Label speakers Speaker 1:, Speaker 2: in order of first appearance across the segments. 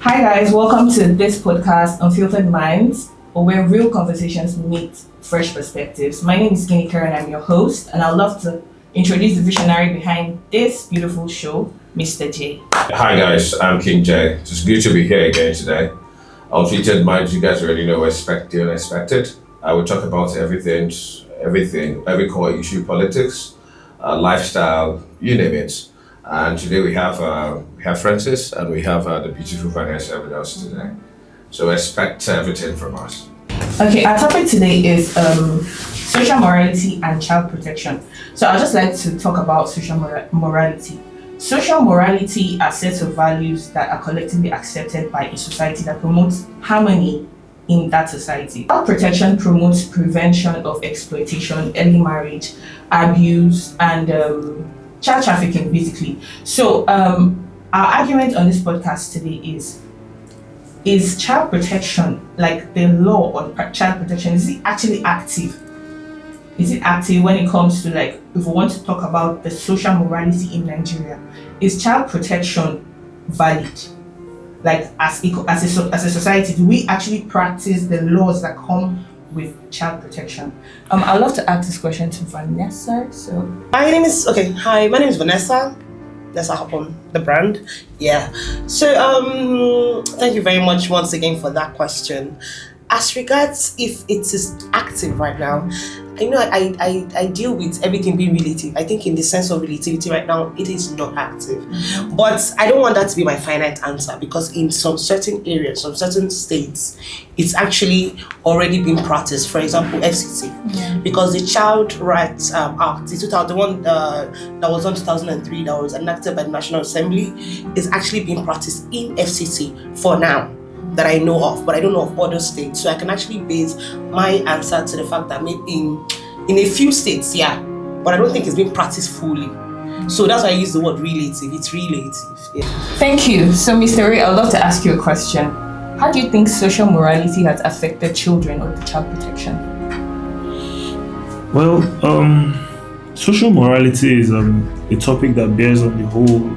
Speaker 1: Hi guys, welcome to this podcast, Unfiltered Minds, where real conversations meet fresh perspectives. My name is Skinny Karen, I'm your host, and I'd love to introduce the visionary behind this beautiful show, Mr. J.
Speaker 2: Hi guys, I'm King J. It's good to be here again today. Unfiltered Minds, you guys already know expect the unexpected. I will talk about everything, every core issue, politics, lifestyle, you name it. And today we have Francis and we have the beautiful Vanessa with us today. So expect everything from us.
Speaker 1: Okay, our topic today is social morality and child protection. So I'd just like to talk about social morality. Social morality are sets of values that are collectively accepted by a society that promotes harmony in that society. Child protection promotes prevention of exploitation, early marriage, abuse, and child trafficking, basically. So our argument on this podcast today is child protection, like the law on child protection, is it actually active? Is it active when it comes to, like, if we want to talk about the social morality in Nigeria? Is child protection valid? Like, as a society, do we actually practice the laws that come with child protection? I'd love to ask this question to Vanessa.
Speaker 3: Hi, my name is Vanessa. Let's hop on the brand. Yeah. So thank you very much once again for that question. As regards if it is active right now, I deal with everything being relative. I think in the sense of relativity right now, it is not active. Mm-hmm. But I don't want that to be my finite answer, because in some certain areas, some certain states, it's actually already been practiced. For example, FCT, because the Child Rights Act, the one that was on 2003, that was enacted by the National Assembly, is actually being practiced in FCT for now, that I know of, but I don't know of other states. So I can actually base my answer to the fact that maybe in a few states, yeah, but I don't think it's being practiced fully. So that's why I use the word relative. It's relative. Yeah.
Speaker 1: Thank you. So, Mr. Ray, I'd love to ask you a question. How do you think social morality has affected children or the child protection?
Speaker 4: Well, social morality is a topic that bears on the whole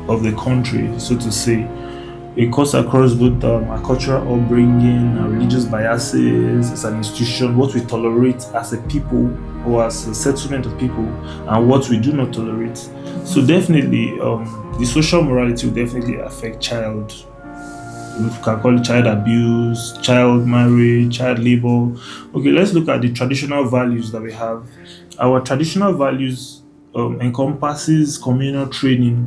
Speaker 4: of the country, so to say. It cuts across both our cultural upbringing, our religious biases as an institution, what we tolerate as a people or as a settlement of people, and what we do not tolerate. So definitely, the social morality will definitely affect child. We can call it child abuse, child marriage, child labor. Okay, let's look at the traditional values that we have. Our traditional values encompasses communal training,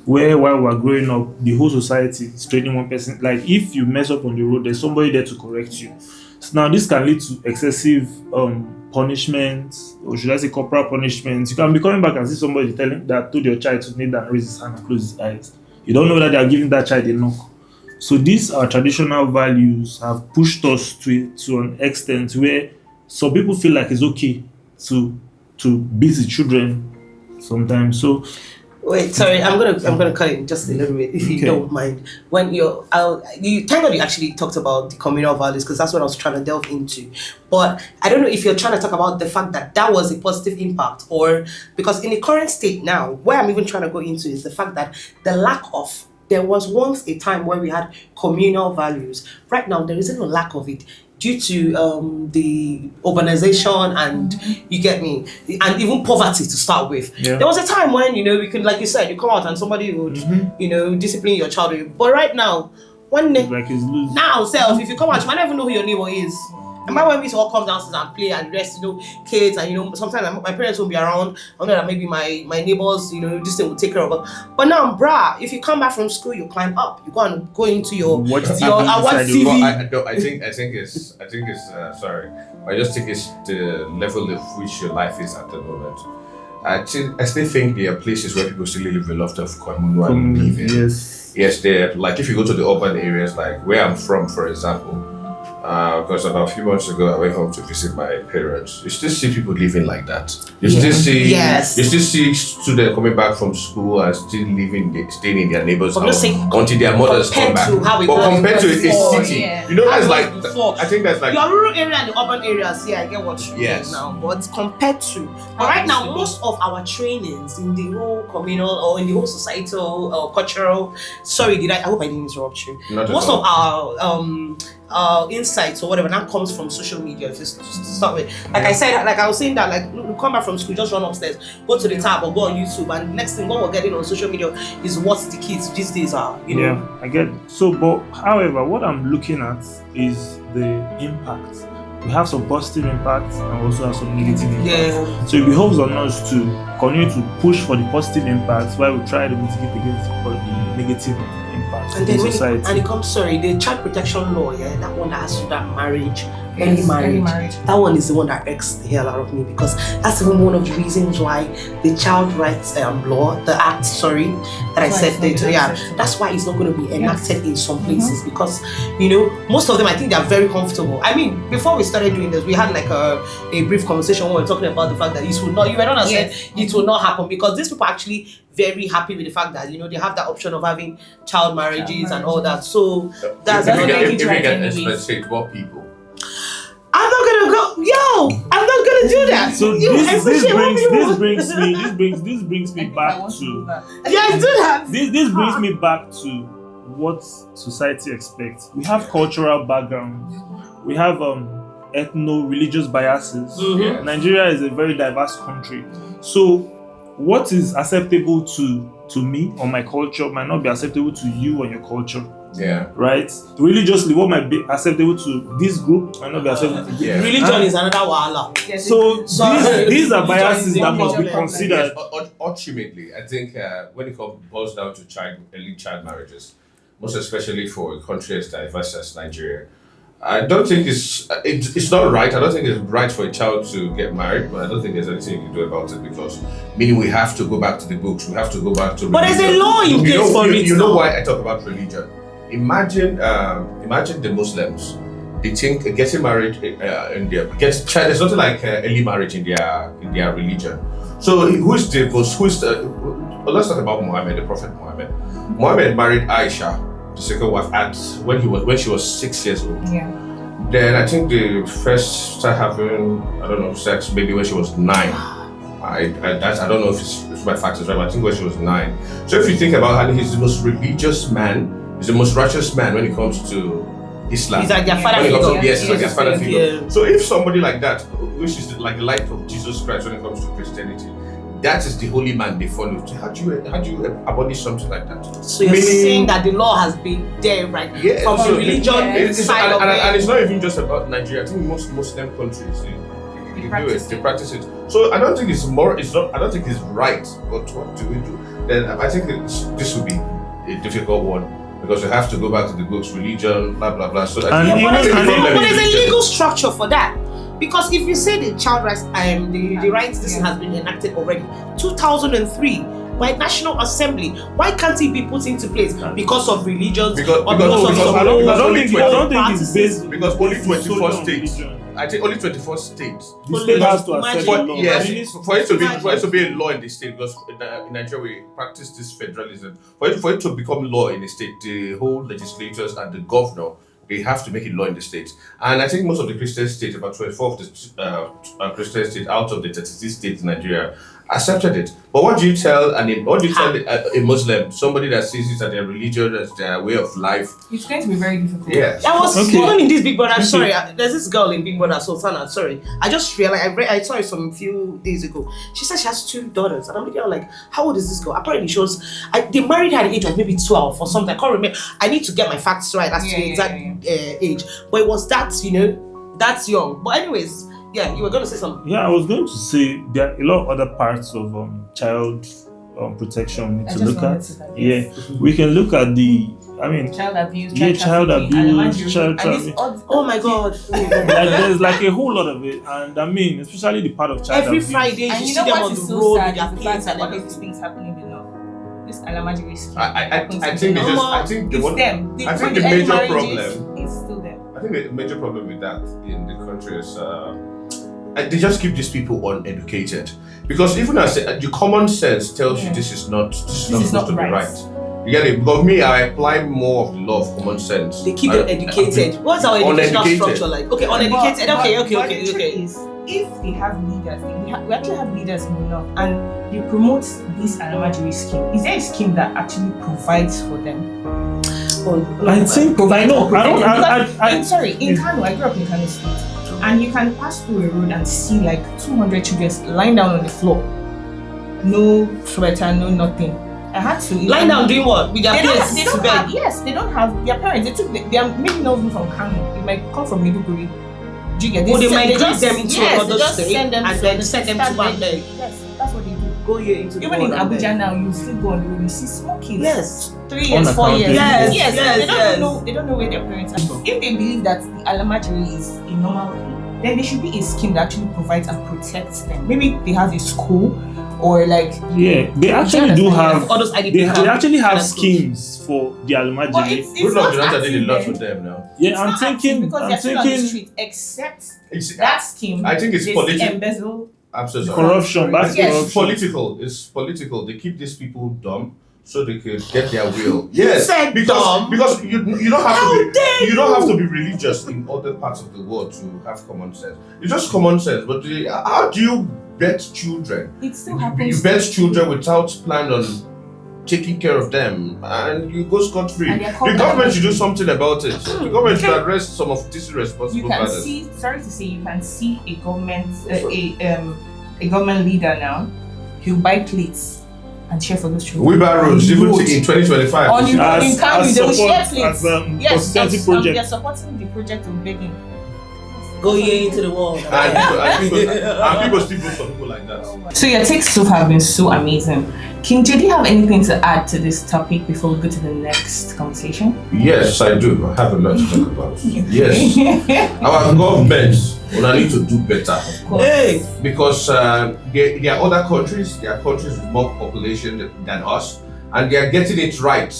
Speaker 4: where while we're growing up, the whole society is training one person. Like, if you mess up on the road, there's somebody there to correct you. So now this can lead to excessive punishment, or should I say corporal punishment. You can be coming back and see somebody told your child to kneel down and raise his hand and close his eyes. You don't know that they are giving that child a knock. So these are traditional values have pushed us to an extent where some people feel like it's okay to beat the children sometimes. So
Speaker 3: wait, sorry, I'm gonna cut it just a little bit, if you don't mind. When you thank God you actually talked about the communal values, because that's what I was trying to delve into. But I don't know if you're trying to talk about the fact that was a positive impact, or because in the current state now, where I'm even trying to go into is the fact that there was once a time where we had communal values. Right now, there isn't a lack of it, due to the urbanization and you get me, and even poverty to start with. Yeah. There was a time when, we could, like you said, you come out and somebody would, discipline your child. But right now, if you come out, you might never know who your neighbor is. And when we all come downstairs and play and rest, kids, and sometimes my parents won't be around. I know that maybe my neighbors, this thing will take care of us. But now, if you come back from school, you climb up, you go into your
Speaker 2: watch TV. Well, I think it's sorry. I just think it's the level of which your life is at the moment. I still think there are places where people still live a lot of communal living. Yes, there. Like if you go to the urban areas, like where I'm from, for example. Because about a few months ago, I went home to visit my parents. You still see people living like that. You still see,
Speaker 3: Yes.
Speaker 2: you still see students coming back from school and still staying in their neighbors'
Speaker 3: I'm
Speaker 2: house
Speaker 3: just saying,
Speaker 2: until their mothers come
Speaker 3: compared
Speaker 2: back.
Speaker 3: to how it
Speaker 2: But
Speaker 3: was
Speaker 2: compared to a
Speaker 3: before,
Speaker 2: city,
Speaker 1: yeah.
Speaker 2: you know,
Speaker 3: How
Speaker 2: that's
Speaker 3: it
Speaker 2: like,
Speaker 3: was before.
Speaker 2: I think that's like,
Speaker 3: your rural area and the urban areas, yeah, I get what you
Speaker 2: Yes.
Speaker 3: mean now. But compared to, but right now, most of our trainings in the whole communal or in the whole societal or cultural, sorry, I hope I didn't interrupt you.
Speaker 2: not at
Speaker 3: Most
Speaker 2: all.
Speaker 3: of our insights or whatever now comes from social media. If it's to start with, like I said, like I was saying that, like you come back from school, just run upstairs, go to the tab or go on YouTube, and next thing what we're getting on social media is what the kids these days are. You know,
Speaker 4: Yeah, I get it. So, but however, what I'm looking at is the impact. We have some positive impact and also have some negative impact.
Speaker 3: yeah.
Speaker 4: So it behoves on us to continue to push for the positive impacts while we try to mitigate against the negative impacts
Speaker 3: And
Speaker 4: in
Speaker 3: then when
Speaker 4: society.
Speaker 3: it comes, sorry, the child protection law, yeah, that one that has to do that marriage,
Speaker 1: Yes,
Speaker 3: early marriage. That one is the one that irks the hell out of me, because that's even one of the reasons why the child rights law, the act, sorry, that I
Speaker 1: That's why
Speaker 3: said
Speaker 1: it's not
Speaker 3: that,
Speaker 1: being
Speaker 3: yeah,
Speaker 1: enacted.
Speaker 3: that's why it's not going to be enacted in some places, because you know most of them, I think they're very comfortable. I mean, before we started doing this, we had like a brief conversation when we were talking about the fact that it would not, you were not saying it will not happen, because these people are actually very happy with the fact that, you know, they have that option of having child marriages and all that. So that's
Speaker 2: if you
Speaker 3: another
Speaker 2: get,
Speaker 3: thing
Speaker 2: if
Speaker 3: to
Speaker 2: you
Speaker 3: write
Speaker 2: get
Speaker 3: anyways.
Speaker 2: expected more people.
Speaker 3: I'm not gonna go. Yo, I'm not gonna do that.
Speaker 4: So
Speaker 3: You
Speaker 4: this
Speaker 3: appreciate what you
Speaker 4: brings
Speaker 3: want.
Speaker 4: me back to
Speaker 3: Yes, do that.
Speaker 4: this brings me back to what society expects. We have cultural backgrounds. We have ethno-religious biases.
Speaker 3: Mhm.
Speaker 4: Nigeria is a very diverse country. So what is acceptable to me or my culture might not be acceptable to you and your culture.
Speaker 2: Yeah.
Speaker 4: Right? Religiously, what might be acceptable to this group might not be acceptable to this.
Speaker 2: Yeah.
Speaker 3: Religion is another wahala.
Speaker 4: So these are biases
Speaker 3: Religion
Speaker 4: that
Speaker 3: is
Speaker 4: must be
Speaker 3: major
Speaker 4: considered.
Speaker 2: Yes, ultimately, I think when it boils down to early child marriages, most especially for a country as diverse as Nigeria, I don't think it's not right. I don't think it's right for a child to get married, but I don't think there's anything you can do about it, because meaning we have to go back to the books. We have to go back to.
Speaker 3: But there's a
Speaker 2: religion.
Speaker 3: law in
Speaker 2: You
Speaker 3: place
Speaker 2: know-
Speaker 3: for
Speaker 2: you,
Speaker 3: it
Speaker 2: You know
Speaker 3: now.
Speaker 2: why I talk about religion? Imagine the Muslims. They think getting married there's nothing like early marriage in their religion. So let's talk about Muhammad, the Prophet Muhammad. Muhammad married Aisha, the second wife, when she was 6 years old.
Speaker 1: Yeah.
Speaker 2: Then I think they first started having sex maybe when she was 9. I don't know if my facts is right, but I think when she was 9. So if you think about how he's the most religious man, he's the most righteous man when it comes to Islam.
Speaker 3: He's like their father
Speaker 2: When it comes
Speaker 3: figure.
Speaker 2: to, yes, like their father figure.
Speaker 3: Yeah.
Speaker 2: So if somebody like that, which is like the light of Jesus Christ when it comes to Christianity, that is the holy man they follow. So how do you abolish something like that?
Speaker 3: So you're
Speaker 2: Meaning-
Speaker 3: saying that the law has been there, right?
Speaker 2: Yeah,
Speaker 3: From
Speaker 2: so
Speaker 3: the religion
Speaker 2: it's
Speaker 3: side of
Speaker 2: and
Speaker 3: it.
Speaker 2: it's not even just about Nigeria. I think most Muslim countries they do
Speaker 1: practice
Speaker 2: it. They practice it. So I don't think it's more. It's not. I don't think it's right. But what do we do? Then I think this will be a difficult one, because we have to go back to the books, religion, blah blah blah. So I
Speaker 4: And
Speaker 2: think
Speaker 4: even-
Speaker 2: I think the
Speaker 4: and
Speaker 2: problem
Speaker 3: But
Speaker 2: is
Speaker 3: there's a
Speaker 2: religion.
Speaker 3: legal structure for that. Because if you say the child rights, the rights, this has been enacted already, 2003 by National Assembly. Why can't it be put into place? Because of religions
Speaker 2: Because-
Speaker 3: or
Speaker 2: because-
Speaker 3: because of
Speaker 2: because
Speaker 3: some
Speaker 2: I don't- because
Speaker 3: old
Speaker 2: only
Speaker 4: I don't think it's
Speaker 3: practices?
Speaker 4: based
Speaker 2: Because only
Speaker 4: based
Speaker 2: 24
Speaker 4: solely on
Speaker 2: states.
Speaker 4: religion.
Speaker 2: I think only 24 states.
Speaker 4: The state has to
Speaker 3: Imagine-
Speaker 4: accept
Speaker 2: For,
Speaker 4: the law.
Speaker 2: yes,
Speaker 4: It needs-
Speaker 2: for it to be a law in the state, because in Nigeria we practice this federalism. For it to become law in the state, the whole legislators and the governor, they have to make it law in the state. And I think most of the Christian states, about 24 of the Christian states out of the 36 states in Nigeria, accepted it. But what do you tell a Muslim, somebody that sees it as their religion, as their way of life?
Speaker 1: It's going to be very difficult.
Speaker 2: Yes.
Speaker 3: I was
Speaker 4: Okay.
Speaker 3: even in this Big Brother.
Speaker 4: Okay.
Speaker 3: Sorry, there's this girl in Big Brother, Sultana. Sorry, I just realized I saw it some few days ago. She said she has 2 daughters, and I'm looking at her like, how old is this girl? Apparently, they married her at the age of maybe 12 or something. I can't remember. I need to get my facts right as to the exact age. But it was that, that's young. But anyways, yeah, you were gonna say something.
Speaker 4: Yeah, I was going to say there are a lot of other parts of child protection we need
Speaker 1: I
Speaker 4: to
Speaker 1: just
Speaker 4: look
Speaker 1: wanted
Speaker 4: at.
Speaker 1: to like,
Speaker 4: Yeah, we can look at
Speaker 1: child abuse,
Speaker 4: Yeah, child
Speaker 1: trafficking,
Speaker 4: abuse,
Speaker 1: animal
Speaker 4: child
Speaker 1: trafficking,
Speaker 3: Oh my God!
Speaker 4: there's like a whole lot of it, and I mean, especially the part of child
Speaker 3: Every
Speaker 4: abuse.
Speaker 3: Friday,
Speaker 1: And
Speaker 3: you
Speaker 1: you
Speaker 3: see
Speaker 1: know
Speaker 3: them
Speaker 1: what
Speaker 3: on
Speaker 1: is
Speaker 3: the
Speaker 1: so
Speaker 3: road
Speaker 1: sad
Speaker 3: with their
Speaker 1: is the fact
Speaker 3: plates
Speaker 1: that
Speaker 3: and
Speaker 1: all these
Speaker 3: everything.
Speaker 1: things happening below. This Alamajiri scheme.
Speaker 2: I think
Speaker 1: happens
Speaker 2: they
Speaker 1: in
Speaker 2: just
Speaker 1: Benin.
Speaker 2: I think the
Speaker 1: It's
Speaker 2: one
Speaker 1: them.
Speaker 2: I think
Speaker 1: the
Speaker 2: the
Speaker 1: early
Speaker 2: major
Speaker 1: marriages
Speaker 2: problem
Speaker 1: is still there.
Speaker 2: I I think the major problem with that in the country is they just keep these people uneducated. Because even as the common sense tells you this is not supposed to be right. You get it? But me, I apply more of the law of common sense.
Speaker 3: They keep them educated. What's our educational structure like? Okay, uneducated.
Speaker 1: But
Speaker 3: Okay.
Speaker 1: the trick is, if they have leaders, we actually have leaders in North, and they promote this Alamajiri scheme. Is there a scheme that actually provides for them?
Speaker 4: I think
Speaker 1: Provide
Speaker 4: no.
Speaker 1: or protect them?
Speaker 4: I'm
Speaker 1: sorry, in Kano, I grew up in Kano State, and you can pass through a road and see like 200 children lying down on the floor, no sweater, no nothing. I had to
Speaker 3: lying down doing what? With their parents?
Speaker 1: They don't have, yes, they don't have their parents. They are maybe not even from Kano. They might come from Maiduguri. Do you get this?
Speaker 3: They migrate
Speaker 1: just
Speaker 3: them into another state and then send them to one there.
Speaker 1: Yes, that's what they do.
Speaker 3: Go here into the
Speaker 1: Even in Abuja now, you still go on the road, you see small kids.
Speaker 3: Yes.
Speaker 1: 3 years, 4 years.
Speaker 3: Yes.
Speaker 1: They don't know where their parents are. If they believe that the Alamajiri is a normal thing, then there should be a scheme that actually provides and protects them. Maybe they have a school or like
Speaker 4: they actually do have
Speaker 3: all those
Speaker 4: they actually have schemes for the Almajiri.
Speaker 1: But it's
Speaker 2: Good luck,
Speaker 1: not
Speaker 2: Jonathan did a lot
Speaker 1: active
Speaker 2: with them now.
Speaker 1: It's not active because they're still on the street, except that scheme.
Speaker 2: I think it's
Speaker 1: they
Speaker 2: political.
Speaker 1: embezzle.
Speaker 2: Absolutely.
Speaker 4: Corruption, that's
Speaker 1: Yes.
Speaker 4: corruption.
Speaker 2: It's political. It's political. They keep these people dumb so they can get their will. Yes,
Speaker 3: said
Speaker 2: because
Speaker 3: dumb?
Speaker 2: you don't have to be you don't have to be religious in other parts of the world to have common sense. It's just common sense. But how do you bet children?
Speaker 1: It still happens.
Speaker 2: You bet children without plan on taking care of them, and you go scot free.
Speaker 1: And they're
Speaker 2: The
Speaker 1: called
Speaker 2: government should do something about it. The government should arrest some of these irresponsible
Speaker 1: You can
Speaker 2: fathers.
Speaker 1: see. Sorry to say, you can see a government leader now. He'll buy plates and share for those children.
Speaker 2: Wheelbarrows, even in 2025.
Speaker 1: On the road in Kano, they will share
Speaker 4: as
Speaker 1: plates.
Speaker 4: consistency
Speaker 1: Yes,
Speaker 4: project.
Speaker 1: they're supporting the project of begging.
Speaker 3: Go here into the world.
Speaker 2: and people still vote for people like that.
Speaker 1: So your takes so far have been so amazing. King J, do you have anything to add to this topic before we go to the next conversation?
Speaker 2: Yes, I do. I have a lot to talk about. Yes. Our governments will need to do better.
Speaker 1: Of course.
Speaker 3: Hey.
Speaker 2: Because there are other countries, there are countries with more population than us, and they are getting it right.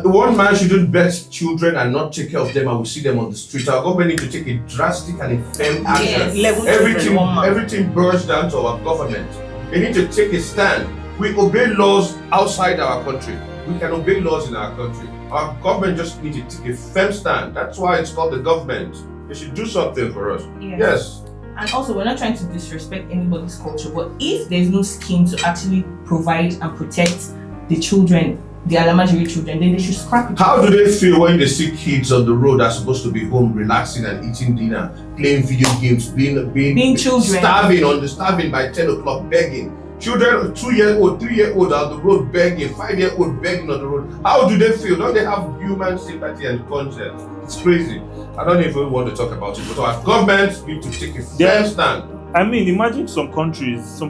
Speaker 2: One man shouldn't bet children and not take care of them, and we see them on the street. Our government need to take a drastic and a firm action.
Speaker 3: Yes.
Speaker 2: Everything boils down to our government. They need to take a stand. We obey laws outside our country. We can obey laws in our country. Our government just needs to take a firm stand. That's why it's called the government. They should do something for us. Yes.
Speaker 1: And also, we're not trying to disrespect anybody's culture, but if there's no scheme to actually provide and protect the children, the Alamajiri children, then they should scrap it.
Speaker 2: How do they feel when they see kids on the road that are supposed to be home relaxing and eating dinner, playing video games, being
Speaker 1: children,
Speaker 2: starving by 10 o'clock, begging? Children, 2-year-old, 3-year-old are on the road begging, 5-year-old begging on the road. How do they feel? Don't they have human sympathy and conscience? It's crazy. I don't even want to talk about it, but our government need to take a firm stand.
Speaker 4: I mean, imagine some countries'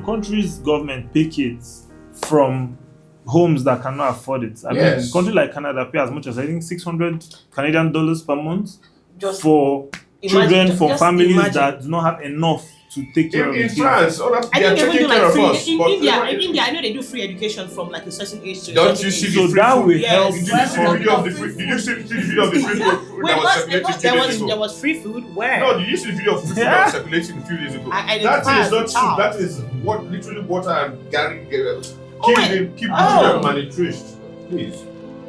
Speaker 4: government pay kids from homes that cannot afford it. I mean, a country like Canada pay as much as I think $600 Canadian per month for children from families that do not have enough to take care of the
Speaker 2: in
Speaker 4: kids.
Speaker 2: France, they are taking care of us.
Speaker 3: In India, I know they do free education from like a certain age to.
Speaker 2: Don't you see the free
Speaker 4: that
Speaker 2: food?
Speaker 4: will help.
Speaker 2: Did you see the video of the free? Did you see the video of the free food that was circulating 2 days ago?
Speaker 3: There was free food. Where?
Speaker 2: No, did you see the video of free food that was circulating a few days ago? That is not true. That is what literally water and Gary keep children malnourished. Please.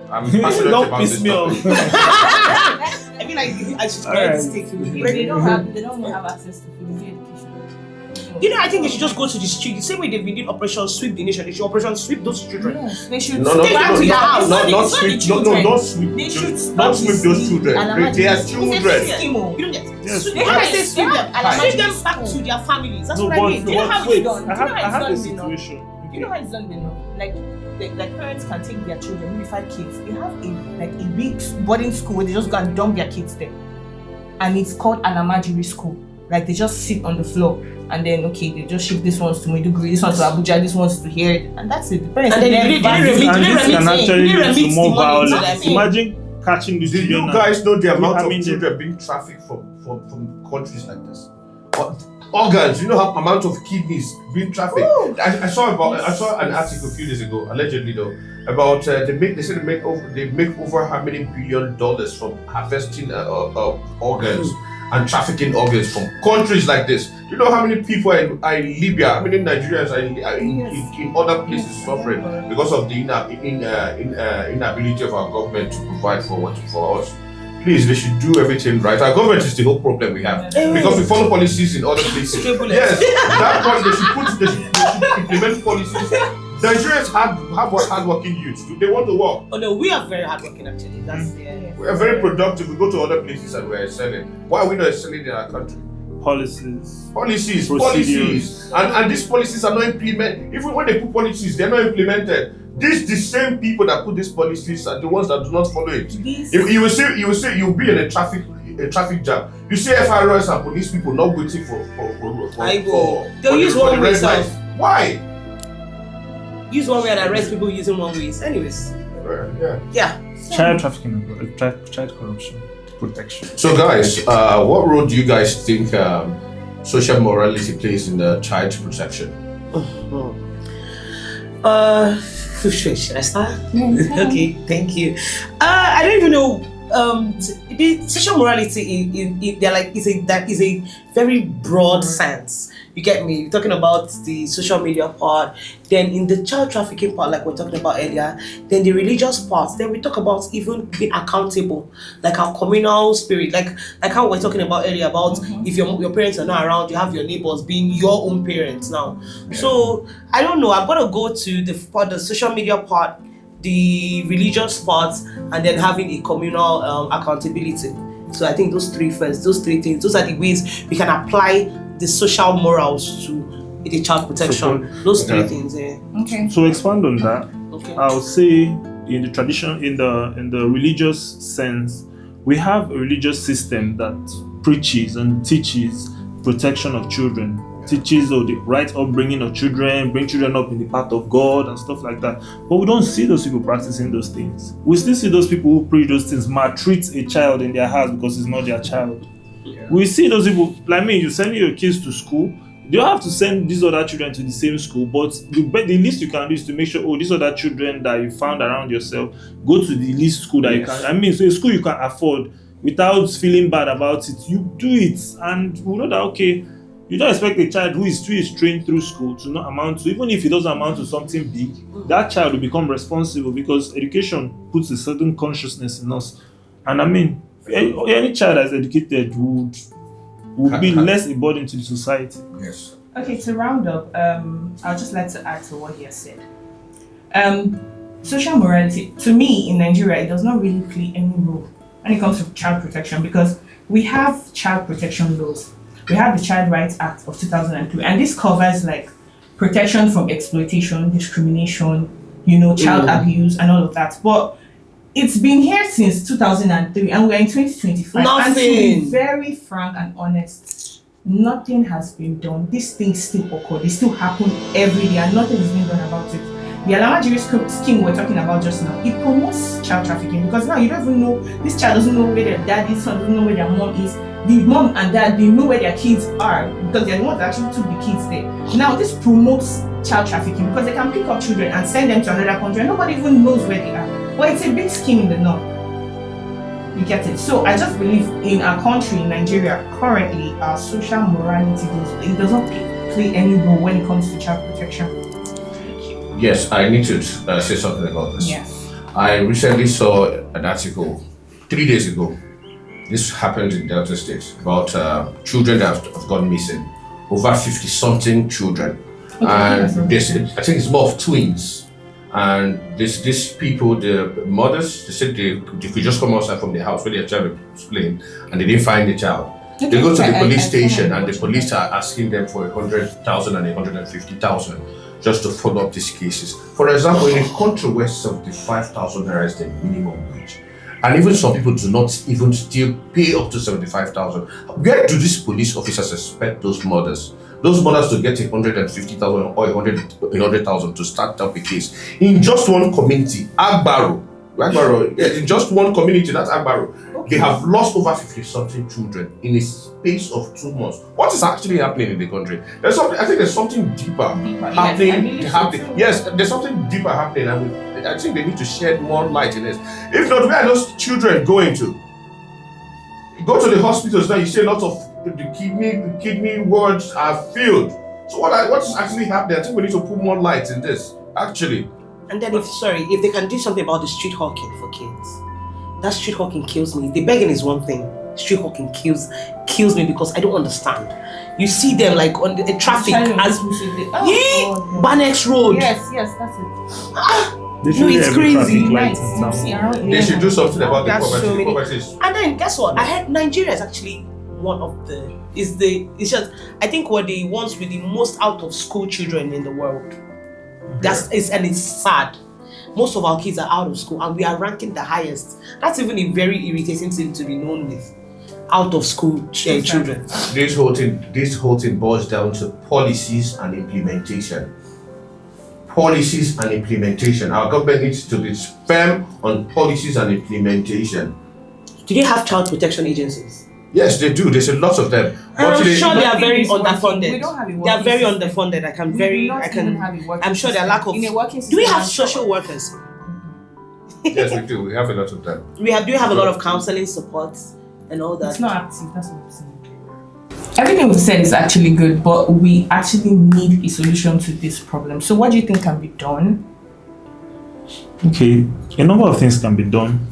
Speaker 2: I'm passionate
Speaker 4: Don't
Speaker 2: about
Speaker 4: piss
Speaker 2: this
Speaker 4: me off.
Speaker 2: topic.
Speaker 3: I feel like I should try to take it.
Speaker 1: They don't have access to food education.
Speaker 3: You know, I think they should just go to the street. The same way they've been doing Operation Sweep the Nation. They should Operation Sweep those children.
Speaker 1: Yes, they should
Speaker 2: No,
Speaker 1: take them to their house.
Speaker 2: not sweep. Not sweep.
Speaker 1: They should
Speaker 2: Not sweep those children. They are
Speaker 1: It's a
Speaker 2: children.
Speaker 3: Scheme. You don't get.
Speaker 4: Yes.
Speaker 3: They have to sweep them.
Speaker 1: Alamajiri
Speaker 3: Sweep them back to their families. That's
Speaker 4: No,
Speaker 3: what I mean. They don't have
Speaker 4: wait,
Speaker 3: it done.
Speaker 4: I have a
Speaker 1: done,
Speaker 4: situation.
Speaker 1: You know how it's done, like parents can take their children, maybe 5 kids. They have a big boarding school where they just go and dump their kids there, and it's called Alamajiri school. Like they just sit on the floor, and then they just ship this ones to Maiduguri, this ones to Abuja, this ones to here, and that's it. The parents
Speaker 3: And then
Speaker 4: And this can actually lead to more violence. Imagine catching the
Speaker 2: Do you
Speaker 4: children.
Speaker 2: guys know the amount
Speaker 4: I mean,
Speaker 2: of children being trafficked from countries like this? organs. You know how amount of kidneys being trafficked. I saw an article a few days ago, allegedly though, about they said they make over how many $1 billion from harvesting organs and trafficking organs from countries like this. You know how many people are in Libya, how many Nigerians are in other places suffering because of the inability of our government to provide for us. Please, they should do everything right. Our government is the whole problem we have because we follow policies in other places. Yes, that part they should implement policies. Nigerians have hardworking youths. They want to work.
Speaker 3: Oh no, we are very hardworking actually. That's
Speaker 2: We are very productive. We go to other places and we are excelling. Why are we not excelling in our country?
Speaker 4: Policies,
Speaker 2: procedures. And these policies are not implemented. Even when they put policies, they're not implemented. The same people that put these policies are the ones that do not follow it. You will say you'll be in a traffic jam. You see FRS and police people not waiting for
Speaker 3: they'll use one way.
Speaker 2: Why?
Speaker 3: Use one way and arrest people using one way. Anyways. Yeah.
Speaker 4: child trafficking, child corruption, protection.
Speaker 2: So guys, what role do you guys think social morality plays in the child protection?
Speaker 3: Should I start? Okay, thank you. I don't even know. The social morality is a very broad sense. You get me? You're talking about the social media part, then in the child trafficking part, like we're talking about earlier, then the religious part, then we talk about even being accountable, like our communal spirit, like how we're talking about earlier about if your parents are not around, you have your neighbors being your own parents now. Yeah. So I don't know. I'm gonna go to the social media part, the religious part, and then having a communal accountability. So I think those three things, those are the ways we can apply the social morals to the child protection. Those three things. Yeah.
Speaker 1: Okay.
Speaker 4: So expand on that.
Speaker 3: Okay.
Speaker 4: I'll say in the tradition, in the religious sense, we have a religious system that preaches and teaches protection of children. Teaches the right upbringing of children, bring children up in the path of God and stuff like that. But we don't see those people practicing those things. We still see those people who preach those things maltreat a child in their house because it's not their child. Yeah. We see those people, like me, you send your kids to school, you don't have to send these other children to the same school, but the least you can do is to make sure, these other children that you found around yourself, go to the least school that you can, so a school you can afford without feeling bad about it. You do it, and we know that, okay, you don't expect a child who is trained through school to not amount to, even if it doesn't amount to something big, that child will become responsible because education puts a certain consciousness in us. And any child that's educated would be less a burden to the society.
Speaker 2: Yes.
Speaker 1: Okay, to round up, I'd just like to add to what he has said. Social morality, to me, in Nigeria, it does not really play any role when it comes to child protection because we have child protection laws. We have the Child Rights Act of 2003, and this covers like protection from exploitation, discrimination, child abuse, and all of that. But it's been here since 2003, and we're in 2025.
Speaker 3: Nothing.
Speaker 1: And to be very frank and honest, nothing has been done. These things still occur. They still happen every day, and nothing is being done about it. The Alamajiri scheme we're talking about just now, it promotes child trafficking because now you don't even know, this child doesn't know where their dad is, son doesn't know where their mom is. The mom and dad, they know where their kids are because they're the ones that actually took the kids there. Now this promotes child trafficking because they can pick up children and send them to another country and nobody even knows where they are. Well, it's a big scheme in the north. You get it? So I just believe in our country, in Nigeria, currently our social morality does not play any role when it comes to child protection.
Speaker 2: Yes, I need to say something about this.
Speaker 1: Yes.
Speaker 2: I recently saw an article 3 days ago. This happened in Delta State about children that have gone missing, over 50-something children, and I think it's more of twins. And these people, the mothers, they said they could just come outside from the house where their child was playing, and they didn't find the child. They go to the police station, and the police are asking them for 100,000 and 150,000 just to follow up these cases. For example, in a country where 75,000 naira is the minimum wage. And even some people do not even still pay up to 75,000. Where do these police officers expect those mothers to get 150,000 or 100,000 to start up a case in just one community, Agbaro? Agbaro, in just one community, that's Agbaro. They have lost over 50-something children in a space of 2 months. What is actually happening in the country? There's something. I think there's something deeper happening. Yes, there's something deeper happening, and I think they need to shed more light in this. If not, where are those children going to? You go to the hospitals now. You see a lot of the kidney wards are filled. So what is actually happening? I think we need to put more light in this. Actually.
Speaker 3: And then if they can do something about the street hawking for kids, that street hawking kills me. The begging is one thing. Street hawking kills me because I don't understand. You see them like on the traffic as Banex Road.
Speaker 1: Yes, that's it.
Speaker 3: It's crazy.
Speaker 2: They should do something about the poverty.
Speaker 3: And then guess what? I heard Nigeria is actually one of I think we're the ones with the most out of school children in the world. It's sad. Most of our kids are out of school and we are ranking the highest. That's even a very irritating thing to be known with. Out of school children.
Speaker 2: This whole thing boils down to policies and implementation. Policies and implementation. Our government needs to be firm on policies and implementation.
Speaker 3: Do they have child protection agencies?
Speaker 2: Yes, they do. There's a lot of them.
Speaker 3: I'm sure they are very underfunded.
Speaker 1: We don't have
Speaker 3: they are very underfunded. I'm sure they're lack of. Do we have social workers?
Speaker 2: Yes, we do. We have a lot of them.
Speaker 3: Do we have a lot of counseling support and all that?
Speaker 1: It's not active. That's what I'm saying. Everything we've said is actually good, but we actually need a solution to this problem. So, what do you think can be done?
Speaker 4: Okay, a number of things can be done.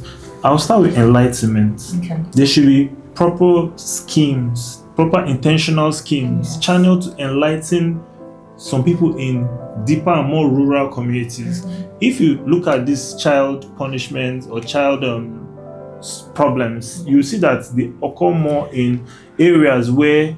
Speaker 4: I'll start with enlightenment.
Speaker 1: Okay.
Speaker 4: There should be proper schemes, proper intentional schemes, channeled to enlighten some people in deeper and more rural communities. If you look at this child punishment or child problems, you see that they occur more in areas where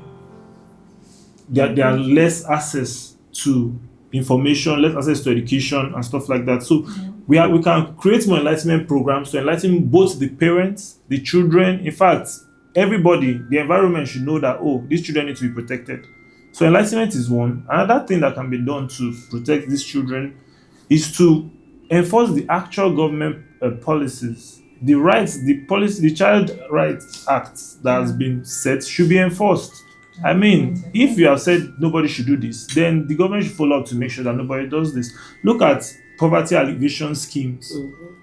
Speaker 4: there are less access to information, less access to education and stuff like that. So we can create more enlightenment programs to enlighten both the parents, the children. In fact, everybody, the environment should know that, these children need to be protected. So enlightenment is one. Another thing that can be done to protect these children is to enforce the actual government policies. The Child Rights Act that has been set should be enforced. I mean, if you have said nobody should do this, then the government should follow up to make sure that nobody does this. Look at poverty alleviation schemes.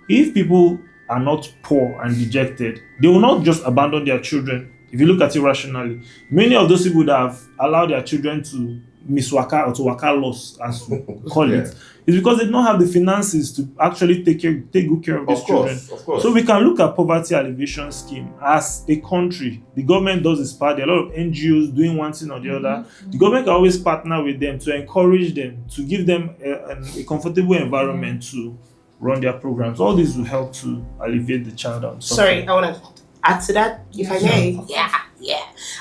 Speaker 4: If people are not poor and dejected, they will not just abandon their children. If you look at it rationally, many of those people that have allowed their children to miswaka or to waka loss, as we call it, is because they don't have the finances to actually take good care of these children.
Speaker 2: Of course.
Speaker 4: So we can look at poverty alleviation scheme as a country. The government does its part. There are a lot of NGOs doing one thing or the other. The government can always partner with them to encourage them, to give them a comfortable environment to run their programs. All this will help to alleviate the child suffering.
Speaker 3: Sorry, I want to add to that, if I may. Yeah.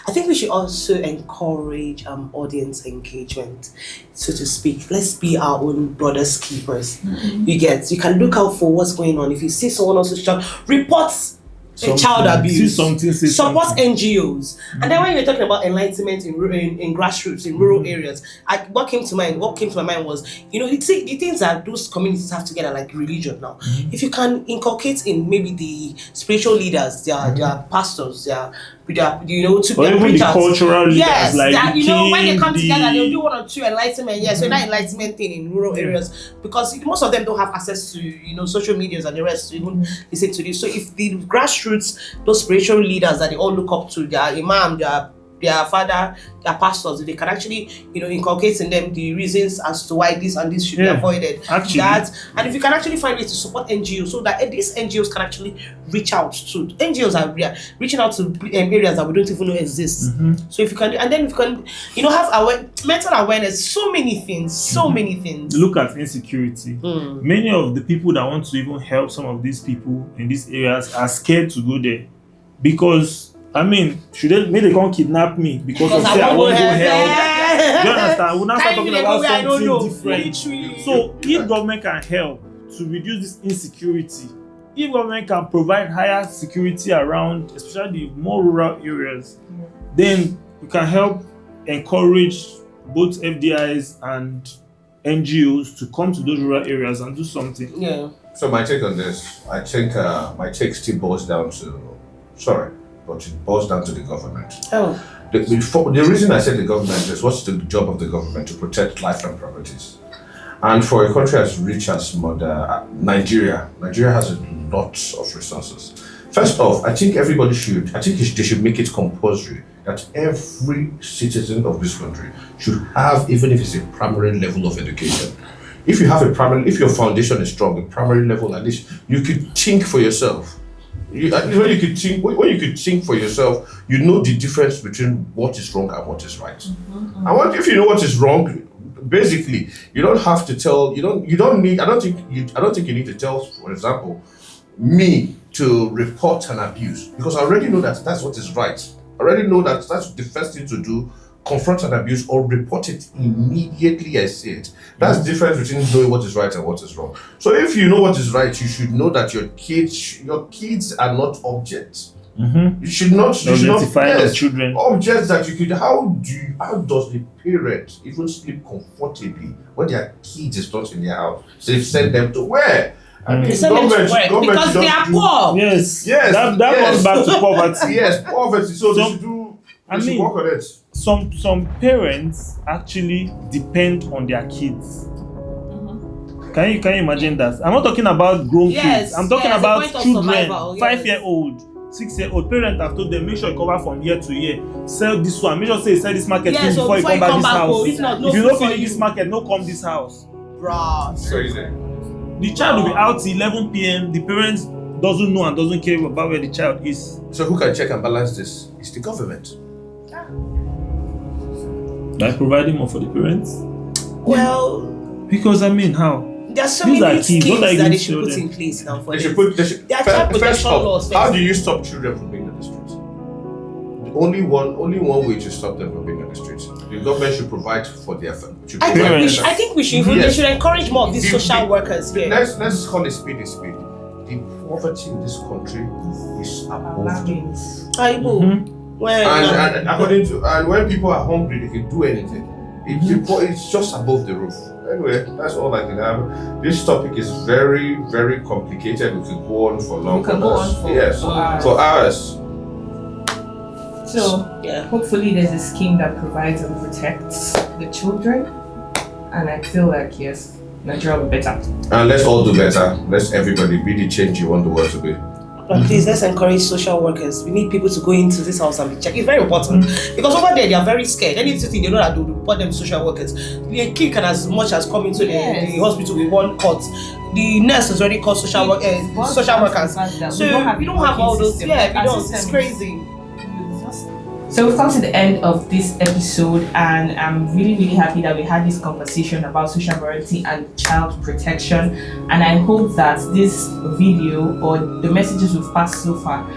Speaker 3: I think we should also encourage audience engagement, so to speak. Let's be our own brothers keepers. You can look out for what's going on. If you see someone on social, report child abuse. Support NGOs. And then when you're talking about enlightenment in grassroots, in rural areas, what came to my mind was, the things that those communities have together, like religion now. If you can inculcate in maybe the spiritual leaders, their pastors, to
Speaker 4: or even the cultural leaders,
Speaker 3: yes,
Speaker 4: like
Speaker 3: that,
Speaker 4: the king,
Speaker 3: when they come together, they'll do 1 or 2 enlightenment. So that enlightenment thing in rural areas, because most of them don't have access to social medias and the rest to even listen to this. So if the grassroots, those spiritual leaders that they all look up to, their imam, their father, their pastors, they can actually, inculcate in them the reasons as to why this and this should be avoided.
Speaker 4: Actually,
Speaker 3: and if you can actually find ways to support NGOs so that these NGOs can actually reach out to NGOs are reaching out to areas that we don't even know exist. So if you can, and then if you can, have mental awareness, so many things.
Speaker 4: Look at insecurity. Many of the people that want to even help some of these people in these areas are scared to go there because, maybe they can't kidnap me because of say I won't go help. Do you understand? We'll now start talking about something different.
Speaker 3: Literally.
Speaker 4: So if government can help to reduce this insecurity, if government can provide higher security around, especially the more rural areas, then we can help encourage both FDIs and NGOs to come to those rural areas and do something.
Speaker 2: So my take on this, I think my take still boils down to, sorry, but it boils down to the government.
Speaker 3: Oh.
Speaker 2: The reason I said the government is, what's the job of the government? To protect life and properties. And for a country as rich as Nigeria has a lot of resources. First off, I think they should make it compulsory that every citizen of this country should have, even if it's a primary level of education. If your foundation is strong, a primary level at least, you could think for yourself. When you could think for yourself, you know the difference between what is wrong and what is right. And if you know what is wrong, basically, you don't have to tell. I don't think you need to tell, for example, me to report an abuse, because I already know that that's what is right. I already know that that's the first thing to do. Confront an abuse or report it immediately I see it. That's the difference between knowing what is right and what is wrong. So if you know what is right, you should know that your kids are not objects. You should not
Speaker 4: objectify children.
Speaker 2: Objects that you could. How does the parent even sleep comfortably when their kids is not in their house? So they've sent them to where? I mean, government
Speaker 3: because they are poor.
Speaker 4: Yes. That goes back to poverty.
Speaker 2: Yes, poverty. So they should do. They should work on it.
Speaker 4: Some parents actually depend on their kids. Can you imagine that? I'm not talking about grown kids. I'm talking about children, 5-year-old, 6-year-old. Parents have told them, make sure you cover from year to year. Sell this one. Make sure you sell this market before you come back this house. If you don't finish this market, no come this house.
Speaker 3: Bruh.
Speaker 2: Crazy.
Speaker 4: The child will be out till 11 p.m. The parents doesn't know and doesn't care about where the child is.
Speaker 2: So who can check and balance this? It's the government.
Speaker 4: By providing more for the parents?
Speaker 3: Well,
Speaker 4: because how?
Speaker 3: There are so many schemes that they should put in place now for them. There are child protection laws.
Speaker 2: How do you stop children from being on the streets? Only one way to stop them from being on the streets. The government should provide for their children.
Speaker 3: I think we should they should encourage more of these social workers here.
Speaker 2: Let's call it speed. The poverty in this country is above the roof. And when people are hungry, they can do anything. It's just above the roof. Anyway, that's all I can have. This topic is very, very complicated. We could go on for long. For hours.
Speaker 1: So, hopefully there's a scheme that provides and protects the children. And I feel like, yes, Nigeria will be better.
Speaker 2: And let's all do better. Let's everybody be the change you want the world to be.
Speaker 3: But please, let's encourage social workers. We need people to go into this house and be checked. It's very important because over there they are very scared. Anything they know that they will report them to social workers. The kid can as much as come into the hospital with one cut. The nurse has already called social workers. So we don't have all those. Yeah, we don't. It's crazy.
Speaker 1: So we've come to the end of this episode, and I'm really, really happy that we had this conversation about social morality and child protection. And I hope that this video or the messages we've passed so far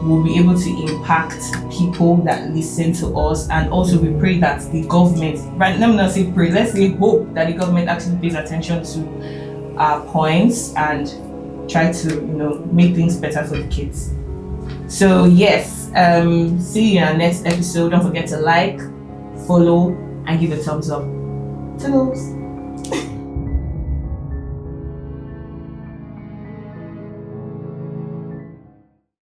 Speaker 1: will be able to impact people that listen to us. And also we pray that the government, right? Let me not say pray, let's say hope that the government actually pays attention to our points and try to, make things better for the kids. So yes, see you in our next episode. Don't forget to like, follow, and give a thumbs up. Toodles.